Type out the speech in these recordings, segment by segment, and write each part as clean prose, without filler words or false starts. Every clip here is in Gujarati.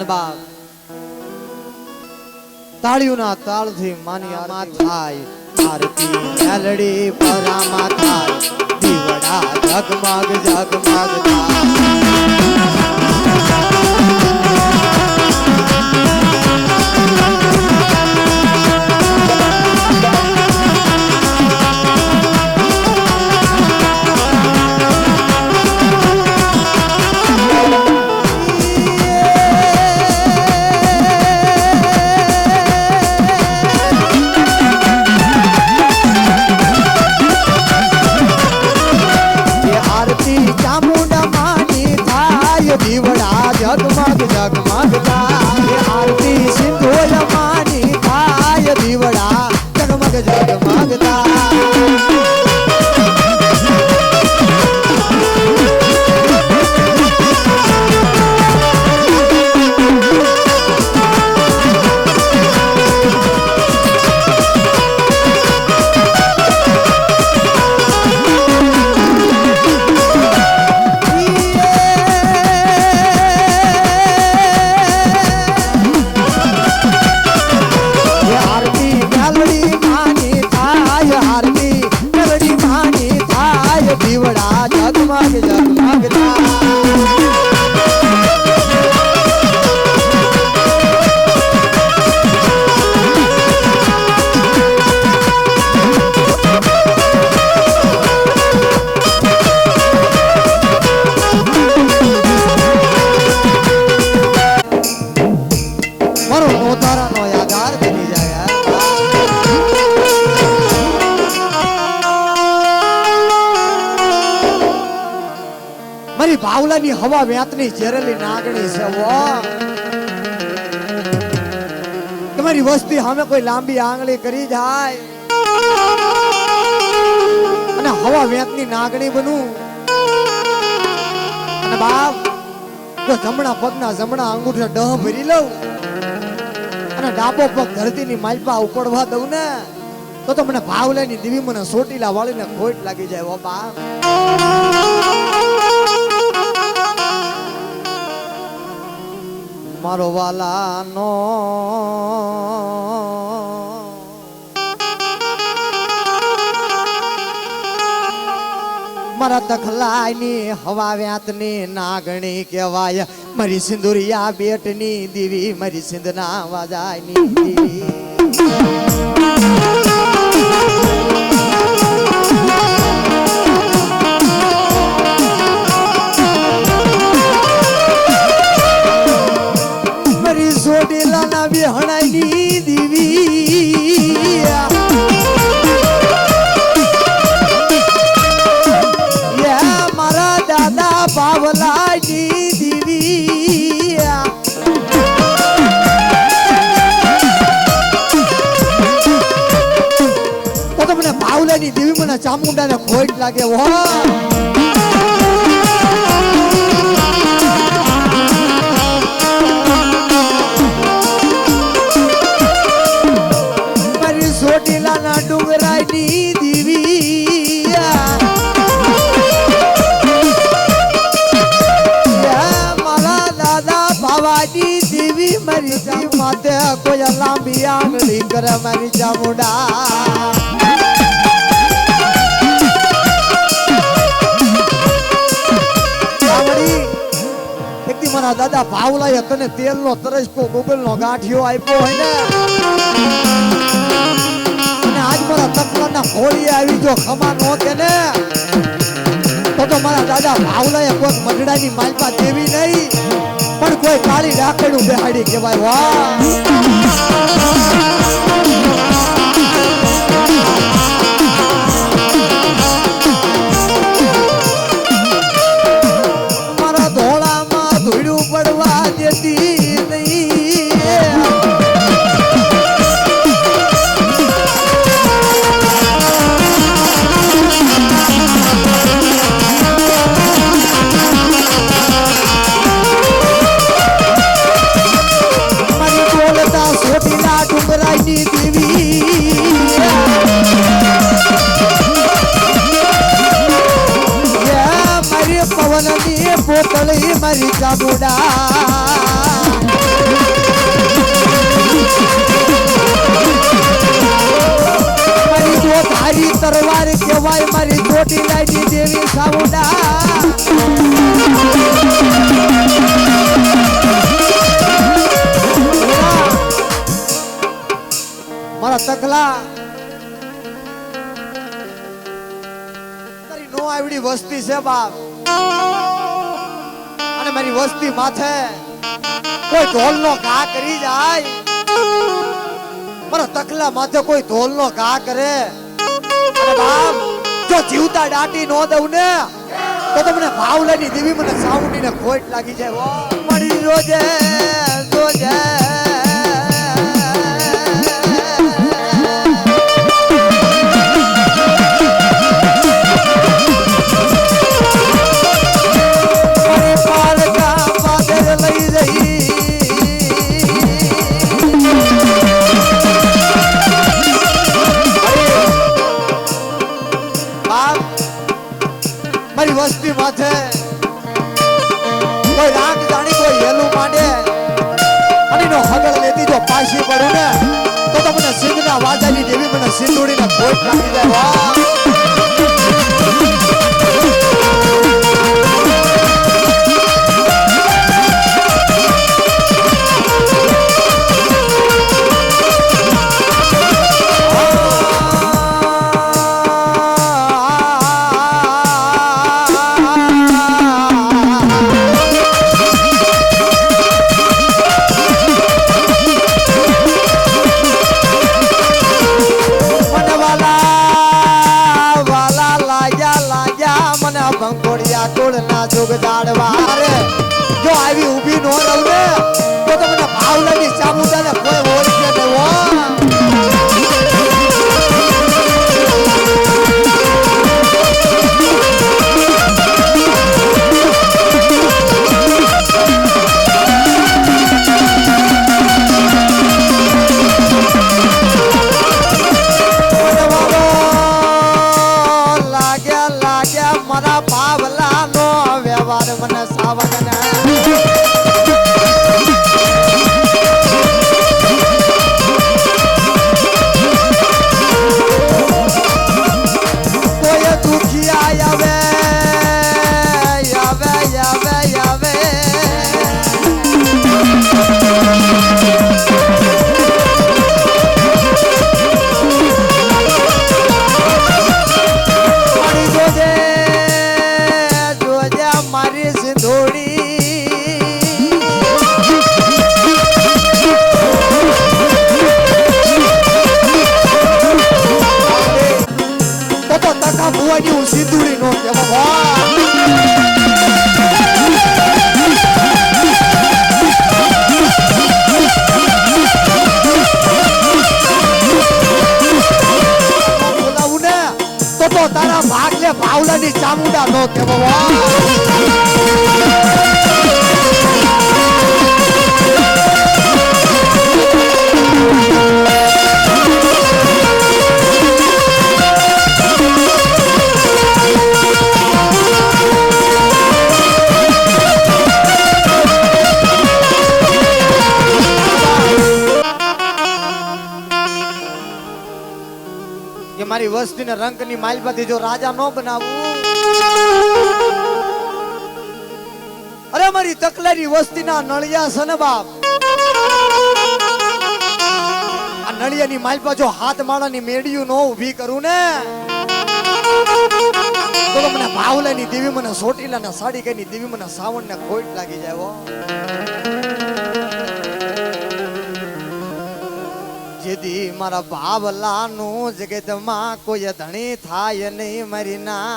બાપ તાળીઓના તાળથી માની આમાં થાય આરતી મેલડી પરામાં થાય દીવડા જગમગ જગમગ થાય जगमग जगमग થાય આરતી સિંધોલ માની થાય દીવડા જગમગ જગમગ થાય મારી ભાવલાની હવા વ્યાતની ઝેરેલી નાગણી છે તમારી વસ્તી સામે કોઈ લાંબી આંગળી કરી જાય અને હવા વ્યાતની નાગણી બનું અને બાપ જો જમણા પગના જમણા અંગૂઠે ડહ ભરી લઉં અને ડાબો પગ ધરતીની માલપા ઉપડવા દઉં ને તો મને ભાવલાની દેવી મને સોટીલા વાળીને ખોટ લાગી જાય ઓ બાપ મારો વાલાનો મારા તખલાની હવા વ્યાતની નાગણી કહેવાય મારી સિંદુરિયા બેટની દીવી મારી સિંધના વાજાયની દીવી સોડીલાના વિહણાઈની દીવી મારા દાદા બાવલાની દીવી તો મને બાવલાની દેવી મને ચામુંડાને ખોટ લાગે હો સોટીલાના ડુંગરાની દીવી મારા દાદા ભાવાની દેવી મારી જી માતે કોઈ લાંબી આંગળી કરે મારી ચામુંડા મારા દાદા ભાવલાએ તને તેલનો તરસકો ગોગલનો ગાંઠિયો આપ્યો હોય ને આજ મારા તકલાના હોળી આવી જો ખમા નો કે ને તો મારા દાદા ભાવલાએ કોઈ મઢડાની માલપા દેવી નહીં પણ કોઈ કાળી રાખડું બેહાડી કહેવાય વાહ મારા ધોળામાં ધોળ્યું પડવા દેતી નહીં પોતળી મારી ચામુંડા મારા તકલા તારી નો આવડી વસ્તી છે બાપ, અને મારી વસ્તી માથે કોઈ ઢોલ નો ઘા કરી જાય, મારા તકલા માથે કોઈ ઢોલ નો ઘા કરે, અને બાપ જો જીવતા દાટી નો દઉં ને તો તમને ભાવલાની દેવી મને સાઉન્ડીને ખોટ લાગી જાય. મળી રોજે જોજે મારી વસ્તી માથે કોઈ રાગ જાણી કોઈ હેલું માંડે અને નો હગળ લેતી જો પાછી પડું ને તો તમને સિંધના વાજાની દેવી મને સિંધુડીને ખોટ લાગી જાય. વાહ જોગ જાડવા રે જો આવી ઊભી નો રહું ને તો તમને ભાવલાની ચામુંડાને કોઈ ઓળખે નહીં. લાગ્યા મારા ભાવલા નો વ્યવહાર મને સાવન કોઈ દુખિયા આવે આવે આવે આવે મારી સિંધોડી તો તકા ભુવાની હું સિંધુડી નો કહેવા. બોલાવું ને તો તારા ભાગલે ભાવલાની ચામુંડા નો કહેવા. કે મારી વસ્તીને રંગની માલપાથી જો રાજા નો બનાવું, અરે મારી તકલાની વસ્તીના નળિયા છે ને બાપ, આ નળિયાની માલપા જો હાથ માળાની મેડિયું નો ઊભી કરું ને તો મને ભાવલાની દેવી મને સોટીલાના સાડી કઈની દેવી મને સાવણને ખોટ લાગી જાય. જેદી મારા ભાવલાનું જગતમાં કોઈ ધણી થાય નહીં મારી ના,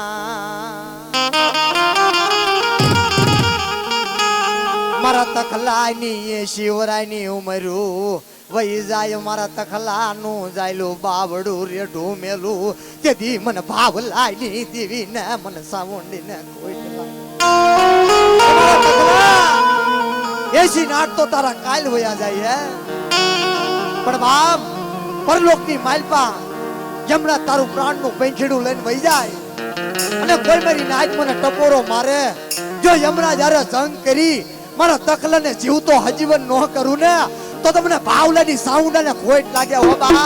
મારા તખલાની શિવરાયની ઉમરું વહી જાય, મારા તખલાનું જાયલું બાવડું રેઢું મેલું, તેથી મને ભાવલાની દેવી ને મને સાવંડીને કોઈ એસી નાટ તો તારા કાલ વયા જાય હે, પણ બાપ પરલોકની માલપા જમણા તારું પ્રાણનું પૈંખીડું લઈને વહી જાય અને કોઈ મારી નાચ મને ટપોરો મારે, જો યમરા જ્યારે જંગ કરી મારા તખલાને જીવતો હજીવન ન કરું ને તો તમને ભાવલાની સાઉન્ડાને ખોટ લાગે. હો બા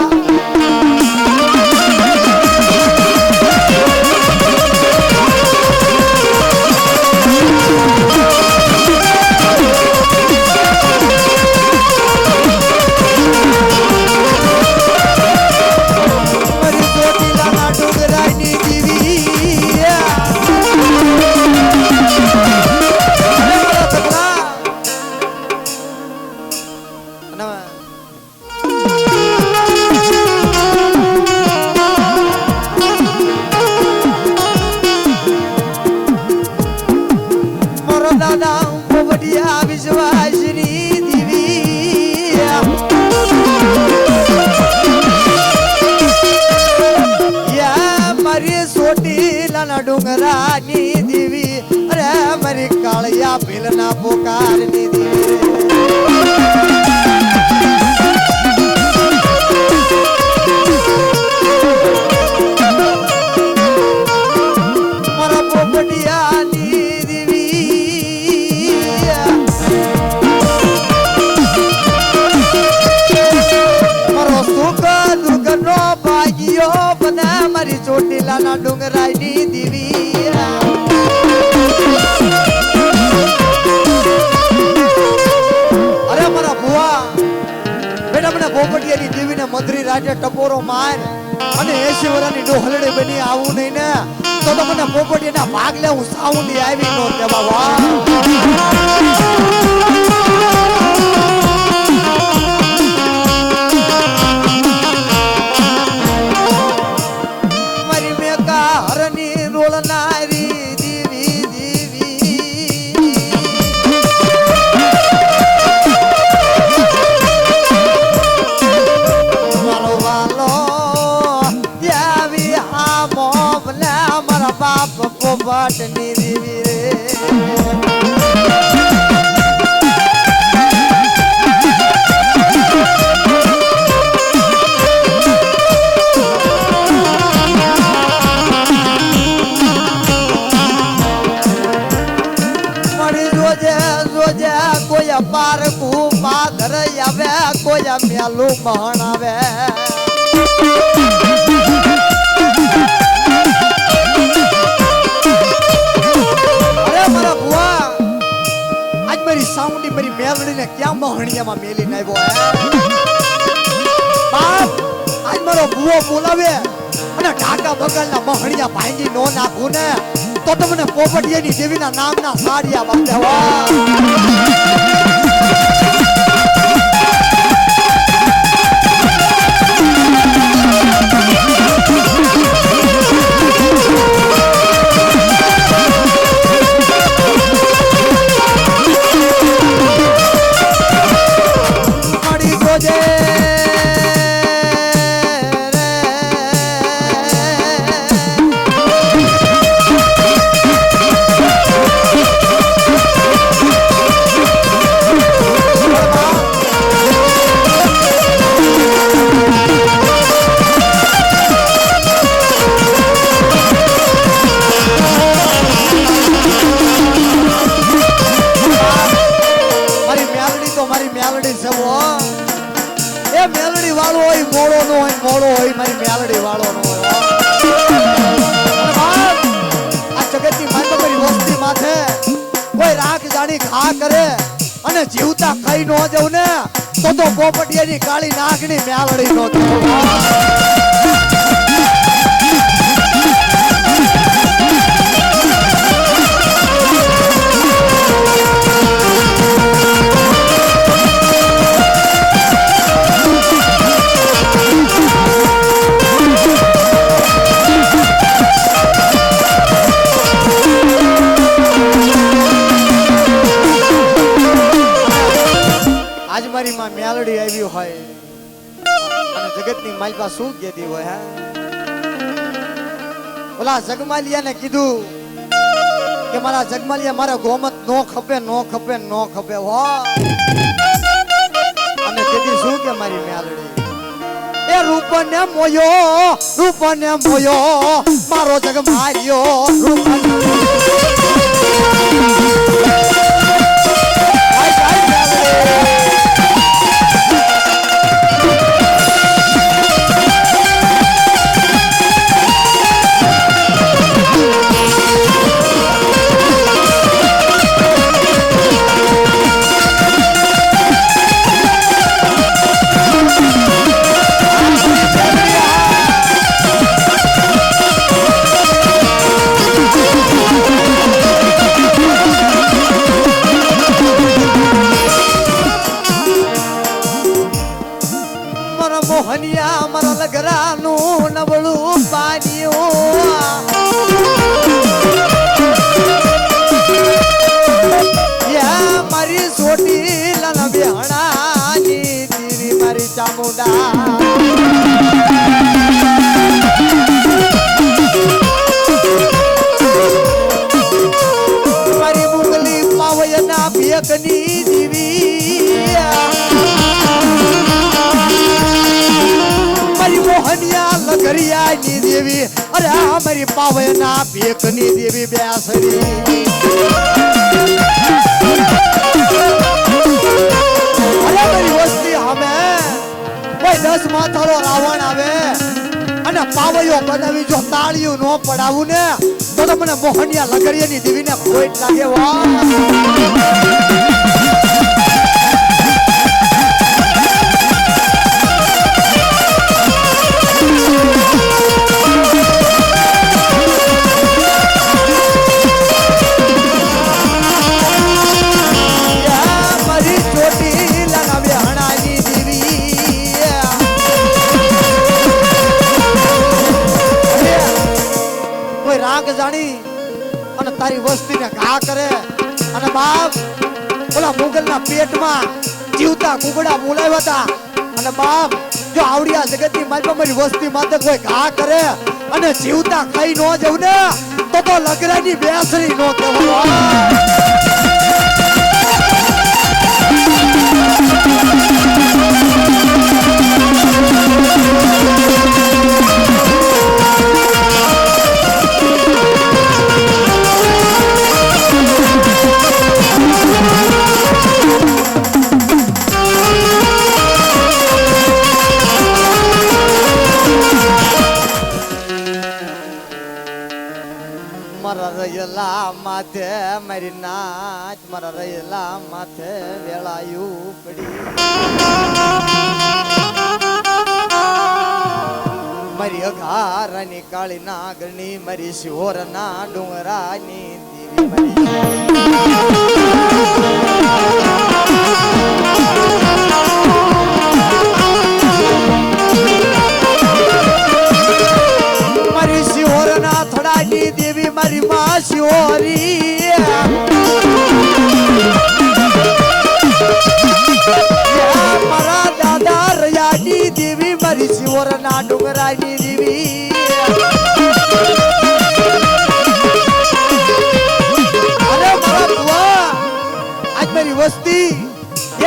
આ ભીલના પોકારની દીવી મારા પોપટિયાની દીવી મારો સુખ દુઃખ નો ભાગ્યો બના મારી ચોટીલાના ડુંગરાની દીવી અરે મારા ભુવા બેટા મને પોપટિયાની દેવીને મધરી રાજે ટપોરો માર અને 80 વર્ષની ડોહલડી બની આવું નહીં ને તો મને પોપટિયાના ભાગ લે હું સાઉન્ડી આવી નો તે બાબા મારી મેકા હરની રોલનારી દેવી દેવી વાલો વાલો દેવી હા મોબલે મારા બાપ પોપટની દેવી રે કોઈ પાર કુપા ધર આવે કોઈ મેલું મહણ આવે અરે મારા ભુવા આજ મારી સાઉન્ડી મારી મેલડીને ક્યાં મહણિયામાં મેલીને આવ્યો બાપ આજ મારો ભુવો બોલાવે અને ઢાકા બગલના મહણિયા ભાંગી નો નાખું ને તો તમને પોપટિયાની દેવીના નામના સાડિયા બાંધવા મળી જોજે એ મેલડી વાળો હોય મોળો નો હોય મોળો હોય મારી મેલડી વાળો નો હોય આ જગતની માતા મારી વસ્તી માથે કોઈ રાખ જાણી ઘા કરે અને જીવતા ખાઈ નો જવું ને તો પોપટિયાની કાળી નાગની મેલડી નો મારી માં મેલડી આવી હોય અને જગતની માલપા શું કહેતી હોય હે ઓલા જગમાલિયાને કીધું કે મારા જગમાલિયા મારા ગોમત નો ખપે નો ખપે નો ખપે હો અને તેથી શું કે મારી મેલડી એ રૂપને મોયો મારો જગમાલિયો મોહનિયા મારા લગરાનું નવળું પાડ્યું મારી સોટી લાલા બેહણાની દીવી મારી ચામુંડા મારી મુગલી પાવઈ ગાંડિયાની દેવી અરે અમારી પાવના ભેખની દેવી બેસરી અરે મારી વસ્તી અમે કોઈ 10 માથાળો રાવણ આવે અને પાવયો બનાવી જો તાળીઓ નો પડાવું ને તો મને મોહનિયા લગડિયાની દેવીને ખોટ લાગે વાહ જાણી અને તારી વસ્તીને ઘા કરે અને બાપ ઓલા મુગલના પેટમાં જીવતા કુકડા બોલાવ્યા હતા અને બાપ જો આવડિયા જગતની માલપા મારી વસ્તી માથે કોઈ ઘા કરે અને જીવતા ખાઈ ન જવું ને તો લગરાની બેસરી નો કહેવાય રયલા માથે મારી નાચ મારા રયલા માથે વેળાયું પડી મારી અઘારાની કાળી નાગણી મારી શિહોરના ડુંગરાની મારી શિહોરના થડાની દેવી મારી માં શિહોરી મારા દાદા રયાની દેવી મારી શિહોરના ડુંગરાની દેવી અરે મારા બુઆ આજ મારી વસ્તી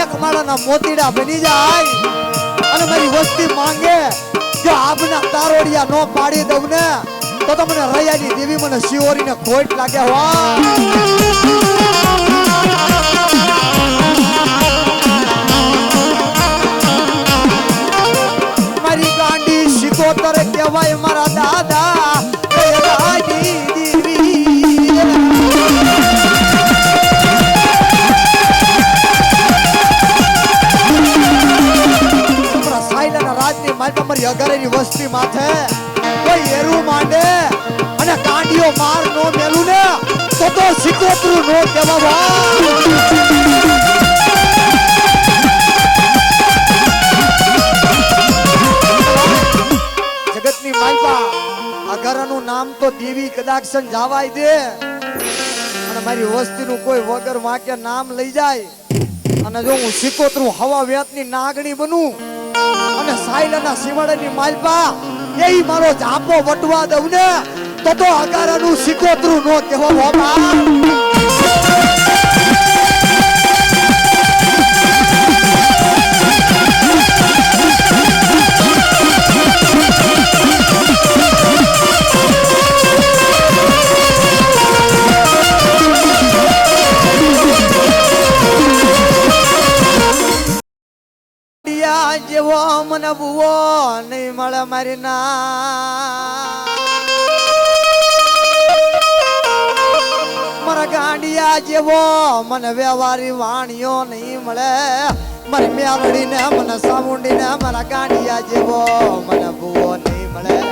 એક માળાના મોતીડા બની જાય અને મારી વસ્તી માંગે જો આપના તારોડિયા નો પાડી દઉં ને તો મને રયાની દેવી મને શિહોરીને ખોટ લાગે વાહ મારી ગાંડી શિકોતર કહેવાય મારા દાદા રયાની દેવી સાયલાના રાજની માલપા મારી અગરેની વસ્તી માથે કોઈ એરું માંડે અને કાંડીઓ માર નો મેલું ને તો સિકોતરું નો કહેવા જગતની માલપા અગરાનું નામ તો દેવી કદાક્ષન જાવાય દે અને મારી વસ્તીનું કોઈ વગર વાક્ય નામ લઈ જાય અને જો હું સિકોતરું હવા વેતની નાગણી બનું અને સાયલાના સિવાડાની માલપા એ મારો જાપો વટવા દઉં ને તો અગારાનું સિકોતરું નો કહેવા બાબા જેવો મને બુવો નહીં મળે મારી ના મારા ગાંડિયા જેવો મને વ્યવહારી વાણીઓ નહીં મળે મારી મેલડી ને મને સામુંડી ને મારા ગાંડિયા જેવો મને બુવો નહીં મળે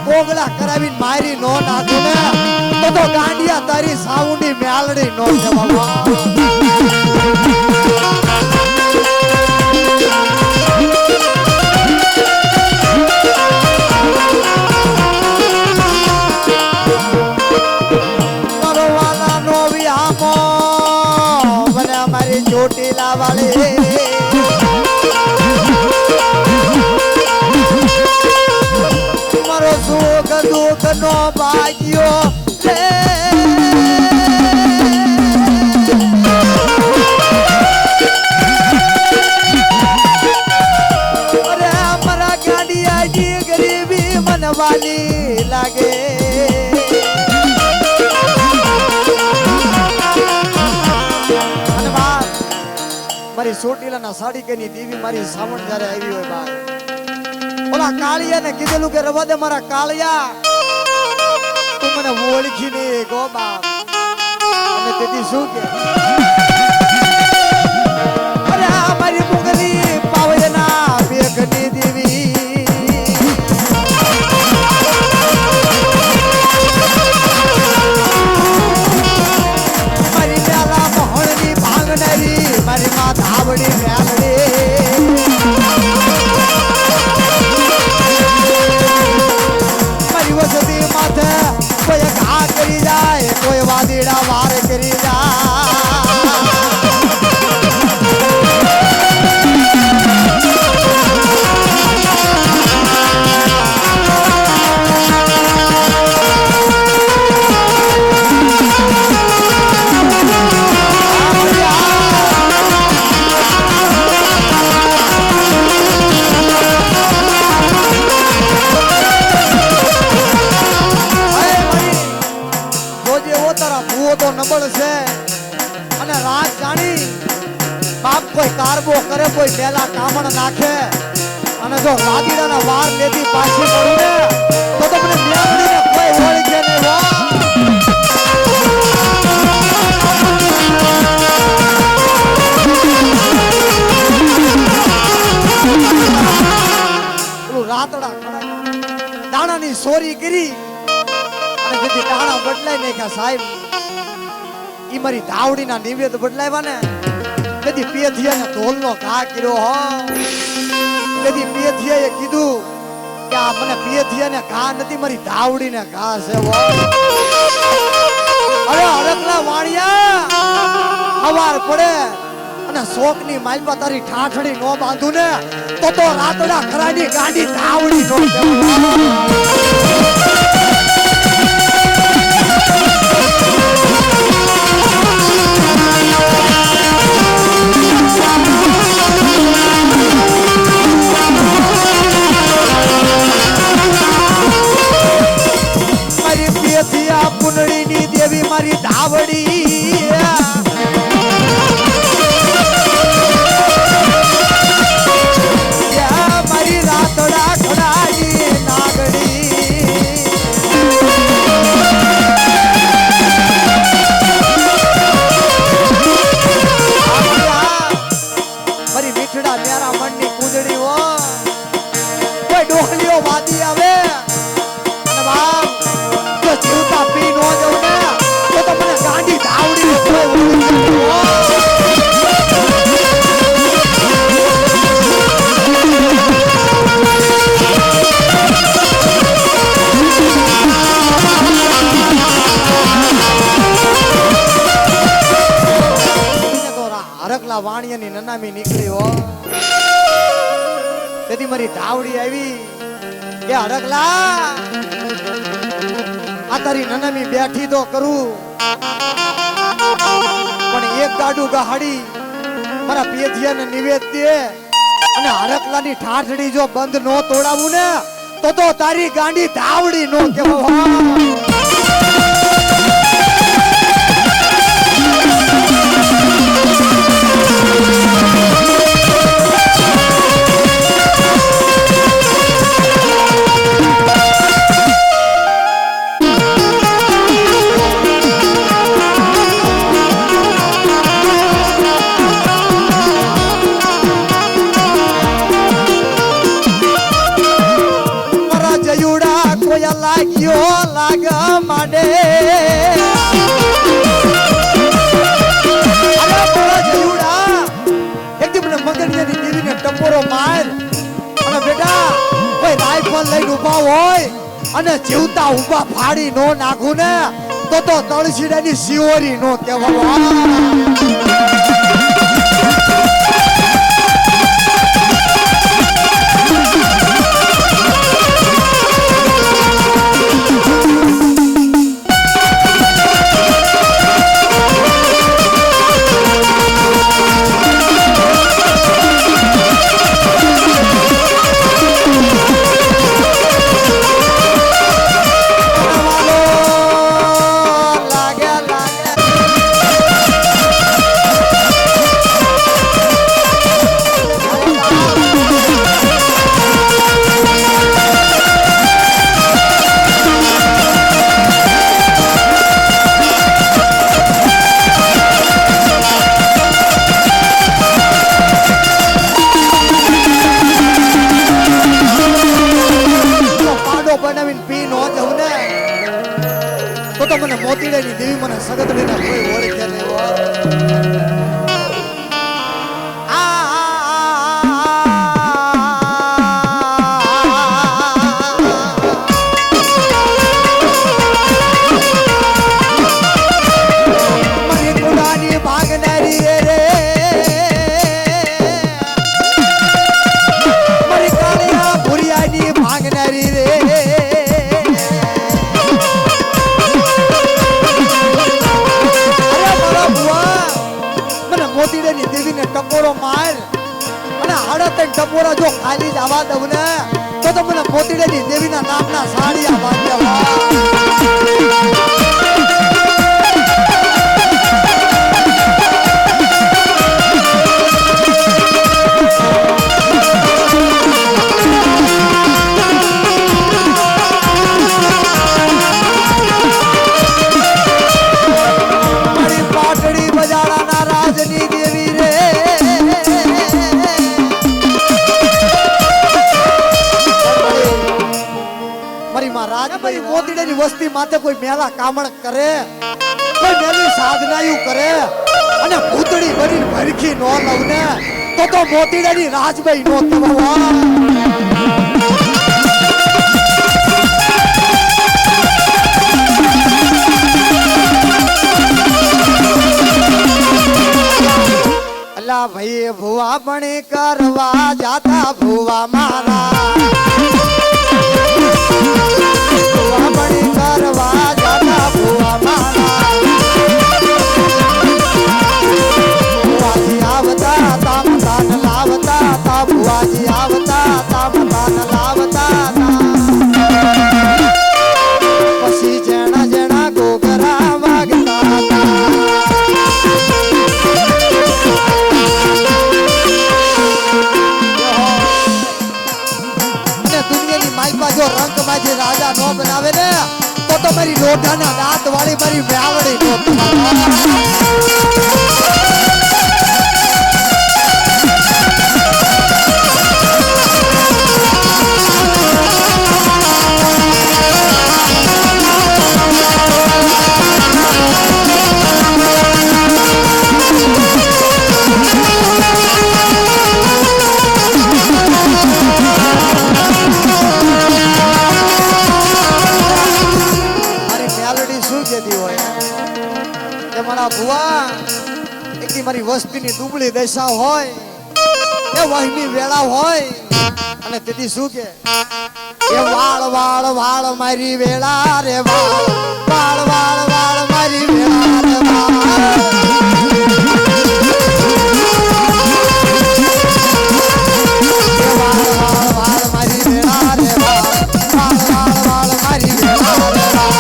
કોગળા કરાવીને મારી નો નાખો ને તો ગાંડિયા તારી સાઉન્ડી મેલડી નો નો ભાગ્યો રે અરે અમારા ગાડી આજી ગરીબી મનવાલી લાગે મારી સોટીલાના સાડી કેની દેવી મારી સાવણ જ્યારે આવી હોય બાર ઓલા કાળિયાને કીધેલું કે રવા દે મારા કાળિયા તું મને ઓળખી ને ગો બાપ અને તેથી શું કે અરે આ મારી મુગલી પાવયના બેગની દેવી મારી મેલા મોહણની ભાંગનારી મારી માં ધાવડી મેલડી મારી વસતી માથે કોઈ ઘા કરી જાય કોઈ વાદીડા વાર કરી નબળ છે અને રાત જાણી બાપ કોઈ કારબો કરે કોઈ મેલા કામણ નાખે અને જો વાદીડાના વાર લેતી પાછી પડું ને તો તમને મેળવીને કોઈ ઓળખે નહીં રાતડા દાણાની સોરી કરી અને જેથી દાણા બદલાઈ નાખ્યા સાહેબ ઈ મારી ધાવડીના નિવેદ બદલાવ્યા ને તેથી પેથિયાને ઢોલનો ઘા કર્યો હો તેથી પેથિયાએ કીધું કે આ મને પેથિયાને ઘા નથી મારી ધાવડીને ઘા છે હો અરે હરકલા વાણિયા હવાર પડે અને શોકની માલપા તારી ઠાઠડી નો બાંધું ને તો રાતડા ખરાની ગાડી ધાવડી નો મારી પેથિયા પુનડીની દેવી મારી ધાવડી મારી રાતડા ખડાઈ નાગડી મારી મીઠડા ન્યારા મનની કુંજડી હો કોઈ ડોહલીઓ વાદી આવે અને બાપ જો જીવતા પી નો જવું ને તો તમને ગાંડી ધાવડી હરકલા વાણિયાની નનામી નીકળી હો તેથી મારી ધાવડી આવી કે હરકલા આ તારી નનામી બેઠી તો કરું પણ એક ગાડું ગહાડી મારા પેથિયાને નિવેદ દે અને હરકલાની ઠાઠડી જો બંધ નો તોડાવું ને તો તારી ગાંડી ધાવડી નો કેવો લાગ્યો લાગ માંડે એકદમ મગનિયાની દેવીને ટપોરો માર અને બેટા કોઈ રાઈફલ લઈને ઉભા હોય અને જીવતા ઉભા ફાડી નો નાખું ને તો તળસીડાની સિયોરી નો કહેવાય મોતીડાની દેવી મને સગતડીને કોઈ ઓળખે નહીં હોય. ટપોરો માર અને હડત ટપોરા જો ખાલી જવા દઉં ને તો મને મોતીડાની દેવીના નામના સાડિયા વાગ્યા. મોતીડાની વસ્તી માથે કોઈ મેલા કામણ કરે, કોઈ મેલી સાધનાયું કરે અને ભૂતડી બની ભરખી નો લઉં ને તો મોતીડાની રાજબાઈ નો થવા. અલ્લા ભાઈ ભુવા પણ કરવા જાતા ભુવા મારા કરવા જાતા ભુવા મારા ભુવાજી આવતા તામ દાન લાવતા તા ભુવાજી આવતા તામ દાન લાવતા પછી જેણા જેણા ગોગરા વાગતા અને દુનિયાની માઇપા જો રંગ માંથી રાજા નો બનાવે ને તો મારી લોઢાના દાંત વાળી મારી વ્યાવડી નો ભુવા એકની મારી વસ્તીની દુબળી દશા હોય એ વહીની વેળા હોય અને તેથી શું કે એ વાળ વાળ વાળ મારી વેળા રે વાળ વાળ વાળ વાળ મારી વેળા રે વાળ વાળ મારી વેળા રે વાળ વાળ વાળ મારી વેળા રે વાળ.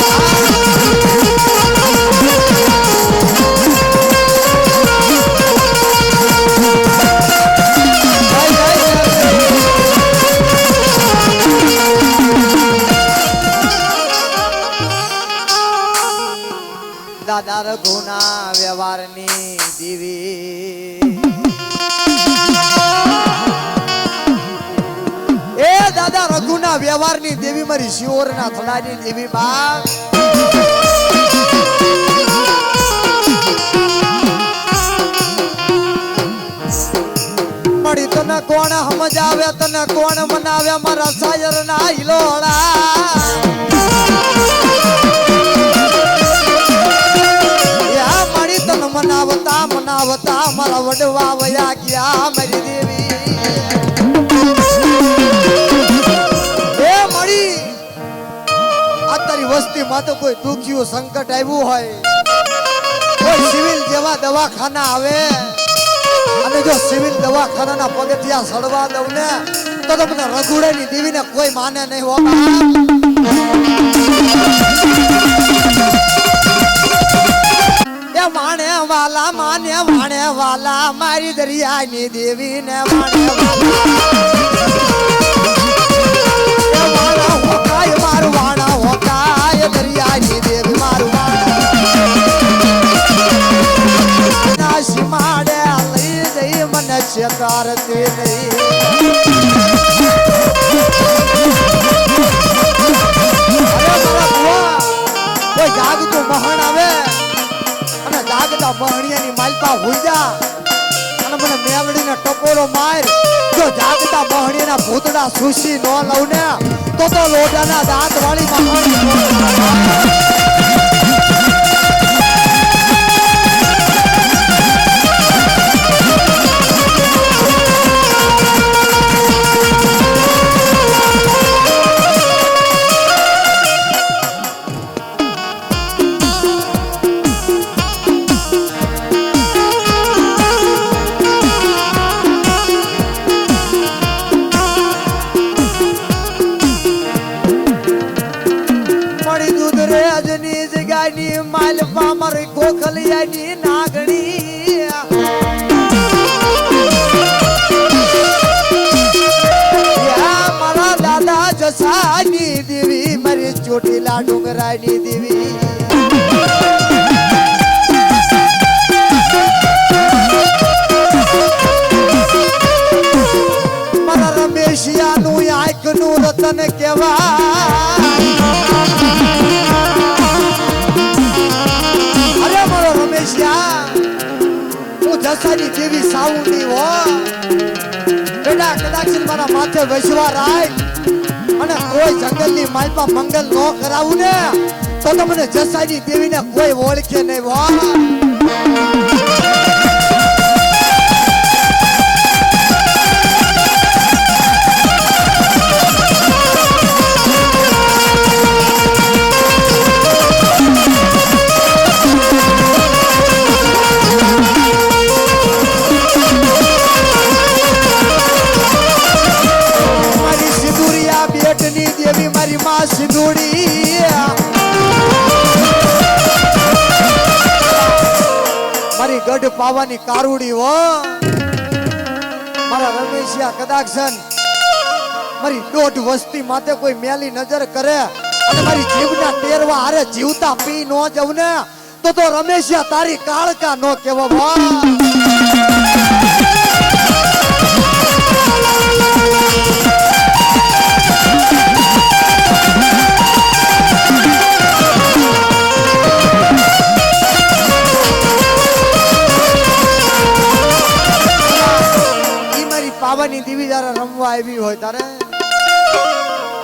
દાદા રઘુના વ્યવહારની દેવી એ દાદા રઘુના વ્યવહારની દેવી મારી શિહોરના થડાની દેવી બા મળી તને કોણ સમજાવે તને કોણ મનાવે મારા સાયર ના હિલોળા મનાવતા મનાવતા મારા વડવા વયા ગયા મારી દેવી એ મળી આ તારી વસ્તીમાં તો કોઈ દુખ્યું સંકટ આવ્યું હોય કોઈ સિવિલ જેવા દવાખાના આવે અને જો સિવિલ દવાખાનાના પગથિયા સડવા દઉં ને તો મને રઘુડાની દેવીને કોઈ માને નહીં હોતા માણે વાલા મારી દરિયાની દેવી ને માણે વાલા હોકાય મારું વાણા હોકાય દરિયાની દેવી મારું નાશી માડે લઈ જઈ મને છેતારતી નહીં જાગતું મહાણા મહણિયાની માલપા હોઈ જા અને મને મેલડીને ટકોરો માર જો જાગતા મહણિયાના ભૂતડા સુશી ન લઉં ને તો લોઢાના દાંત વાળી મહણી માલપા મારી ગોખલિયાની નાગણી મારા દાદા જસાની દેવી મારી ચોટીલા ડુંગરાની દેવી મારા રમેશિયાનું આંખનું રતન કેવા જસાની દેવી સાઉની હો બેટા કદાચ મારા માથે વસવા રાય અને કોઈ જંગલની માલપા મંગલ ન કરાવું ને તો તમને જસાની દેવીને કોઈ ઓળખે નહીં હો સિંધુડી મારી ગઢ પાવાની કારુડી હો મારા રમેશિયા કદાક્ષન મારી દોઢ વસ્તી માથે કોઈ મેલી નજર કરે અને મારી જીભના ટેરવા હારે જીવતા પી નો જવું ને તો રમેશિયા તારી કાળકા નો કેવો પાવાની દેવી જયારે રમવા આવી હોય તારે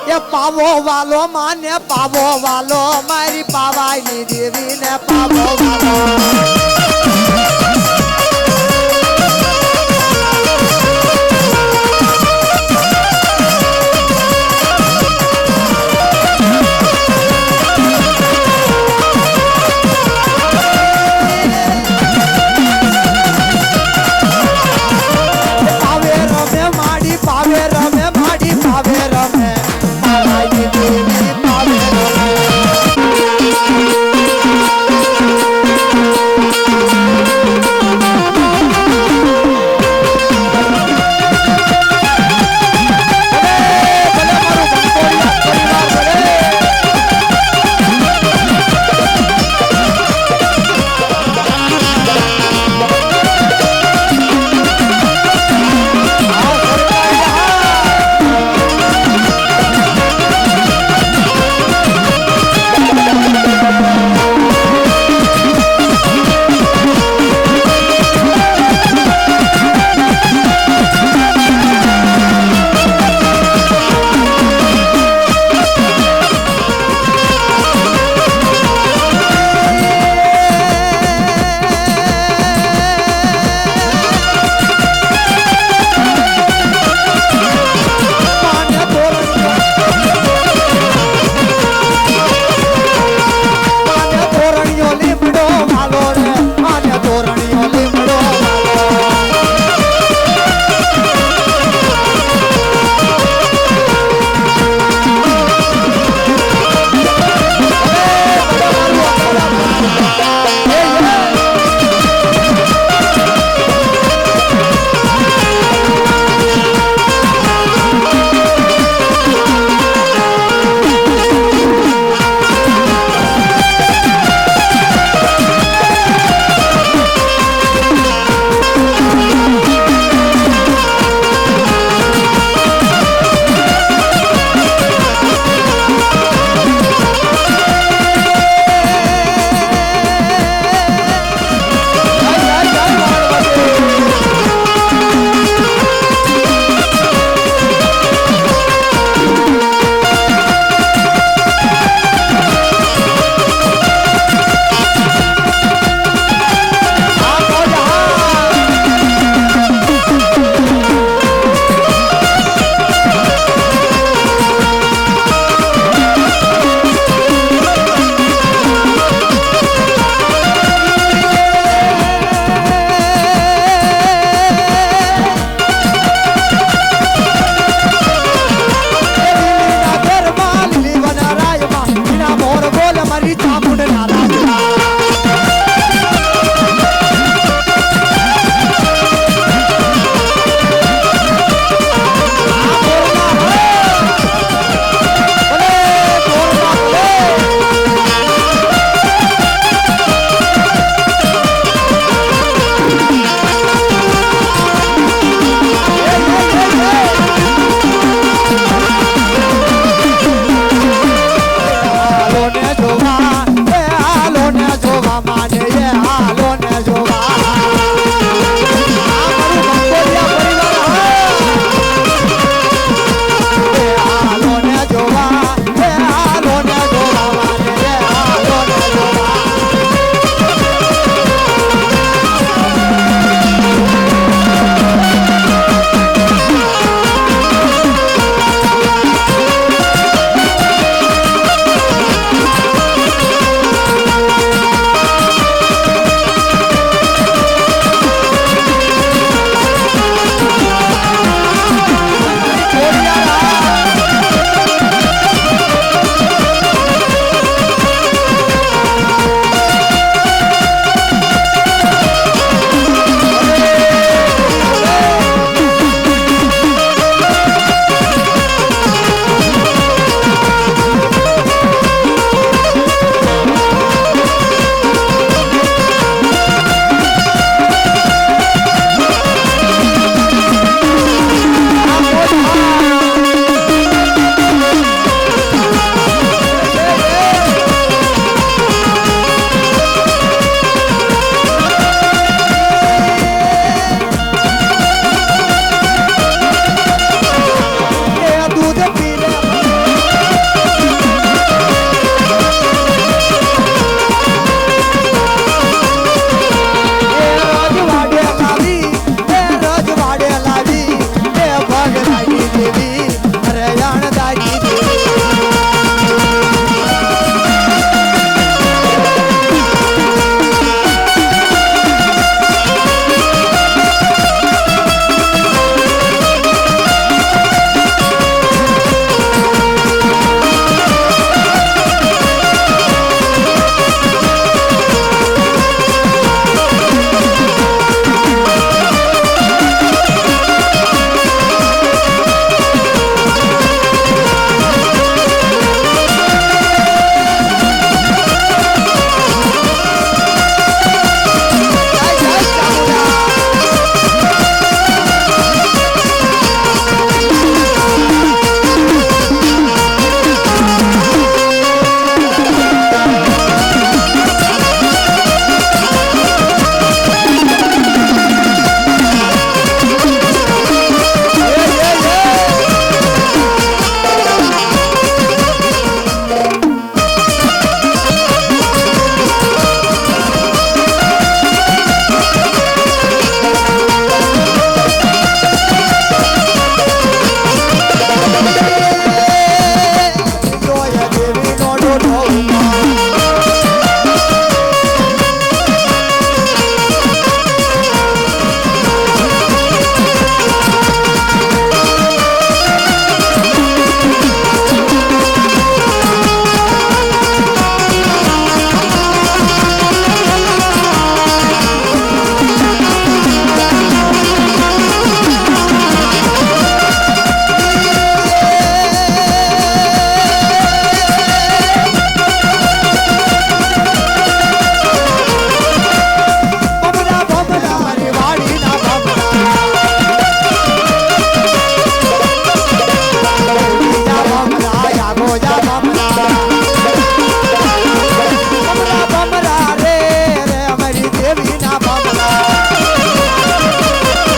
એ પાવો વાલો માને પાવો વાલો મારી પાવાની દેવી ને પાવો વાલો